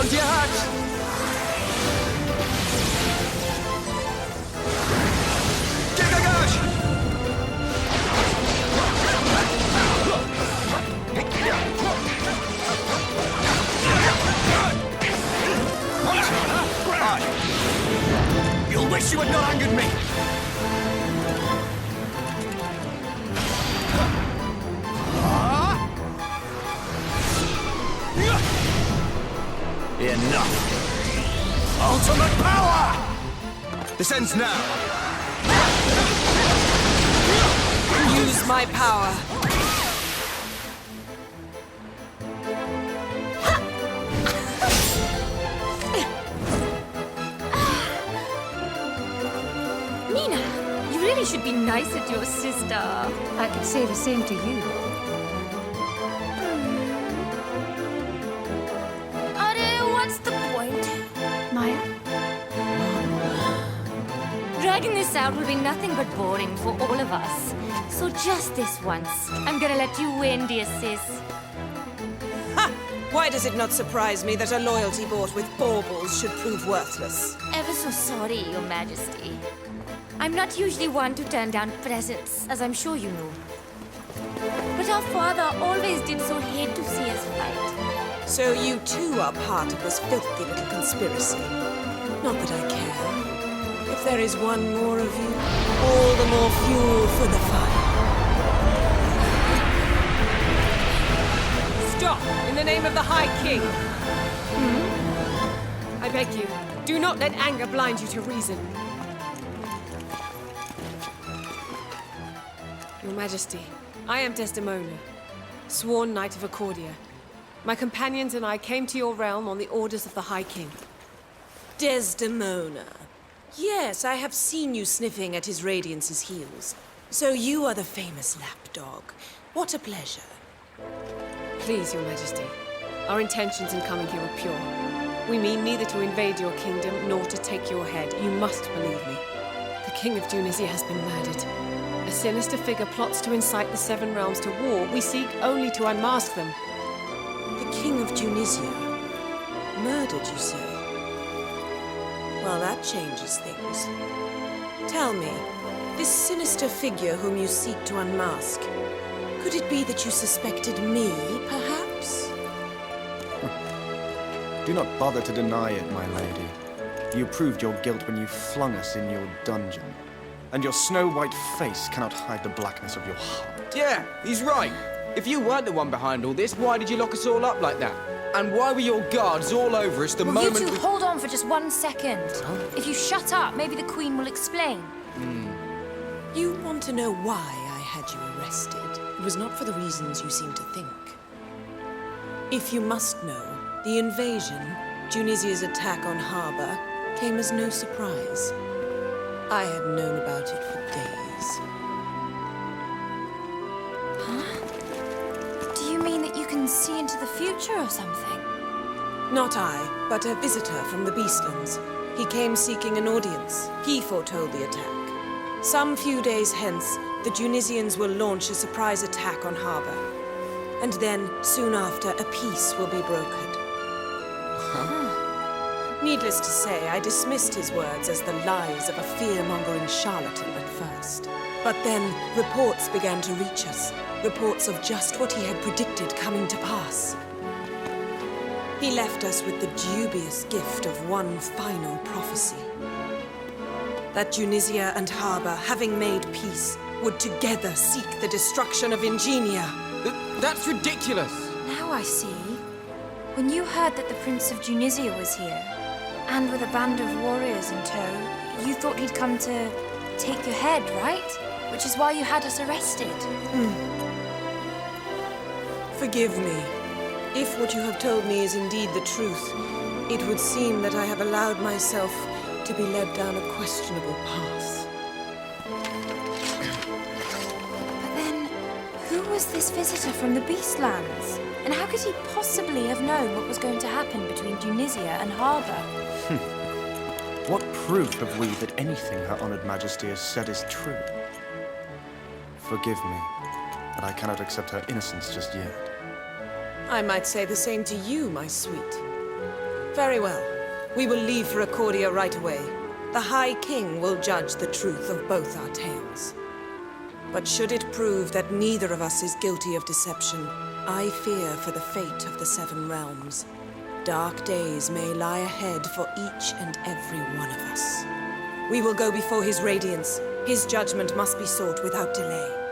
on to your hut! You'll wish you had not angered me! Enough! Ultimate power! This ends now! Use my power. Nina, you really should be nice at your sister. I could say the same to you. What's the point? Maya? Dragging this out will be nothing but boring for all of us. So just this once, I'm gonna let you win, dear sis. Ha! Why does it not surprise me that a loyalty bought with baubles should prove worthless? Ever so sorry, Your Majesty. I'm not usually one to turn down presents, as I'm sure you know. But our father always did so hate to see us fight. So you too are part of this filthy little conspiracy. Not that I care. If there is one more of you, all the more fuel for the fire. Stop! In the name of the High King! I beg you, do not let anger blind you to reason. Your Majesty, I am Desdemona, sworn Knight of Accordia. My companions and I came to your realm on the orders of the High King. Desdemona. Yes, I have seen you sniffing at His Radiance's heels. So you are the famous lapdog. What a pleasure. Please, Your Majesty. Our intentions in coming here are pure. We mean neither to invade your kingdom nor to take your head. You must believe me. The King of Tunisia has been murdered. A sinister figure plots to incite the Seven Realms to war. We seek only to unmask them. The King of Tunisia? Murdered, you say? Well, that changes things. Tell me, this sinister figure whom you seek to unmask, could it be that you suspected me, perhaps? Do not bother to deny it, my lady. You proved your guilt when you flung us in your dungeon. And your snow-white face cannot hide the blackness of your heart. Yeah, he's right. If you weren't the one behind all this, why did you lock us all up like that? And why were your guards all over us the moment You two hold on for just 1 second. If you shut up, maybe the Queen will explain. You want to know why I had you arrested? It was not for the reasons you seem to think. If you must know, the invasion, Tunisia's attack on Harbor, came as no surprise. I had known about it for days. Do you mean that you can see into the future or something? Not I, but a visitor from the Beastlands. He came seeking an audience. He foretold the attack. Some few days hence, the Tunisians will launch a surprise attack on Harbor. And then, soon after, a peace will be brokered. Needless to say, I dismissed his words as the lies of a fear-mongering charlatan at first. But then, reports began to reach us. Reports of just what he had predicted coming to pass. He left us with the dubious gift of one final prophecy. That Tunisia and Harbor, having made peace, would together seek the destruction of Ingenia. That's ridiculous! Now I see. When you heard that the Prince of Tunisia was here, and with a band of warriors in tow, you thought he'd come to take your head, right? Which is why you had us arrested. Forgive me. If what you have told me is indeed the truth, it would seem that I have allowed myself to be led down a questionable path. But then, who was this visitor from the Beastlands? And how could he possibly have known what was going to happen between Tunisia and Harbor? What proof have we that anything Her Honored Majesty has said is true? Forgive me, but I cannot accept her innocence just yet. I might say the same to you, my sweet. Very well. We will leave for Accordia right away. The High King will judge the truth of both our tales. But should it prove that neither of us is guilty of deception, I fear for the fate of the Seven Realms. Dark days may lie ahead for each and every one of us. We will go before his radiance. His judgment must be sought without delay.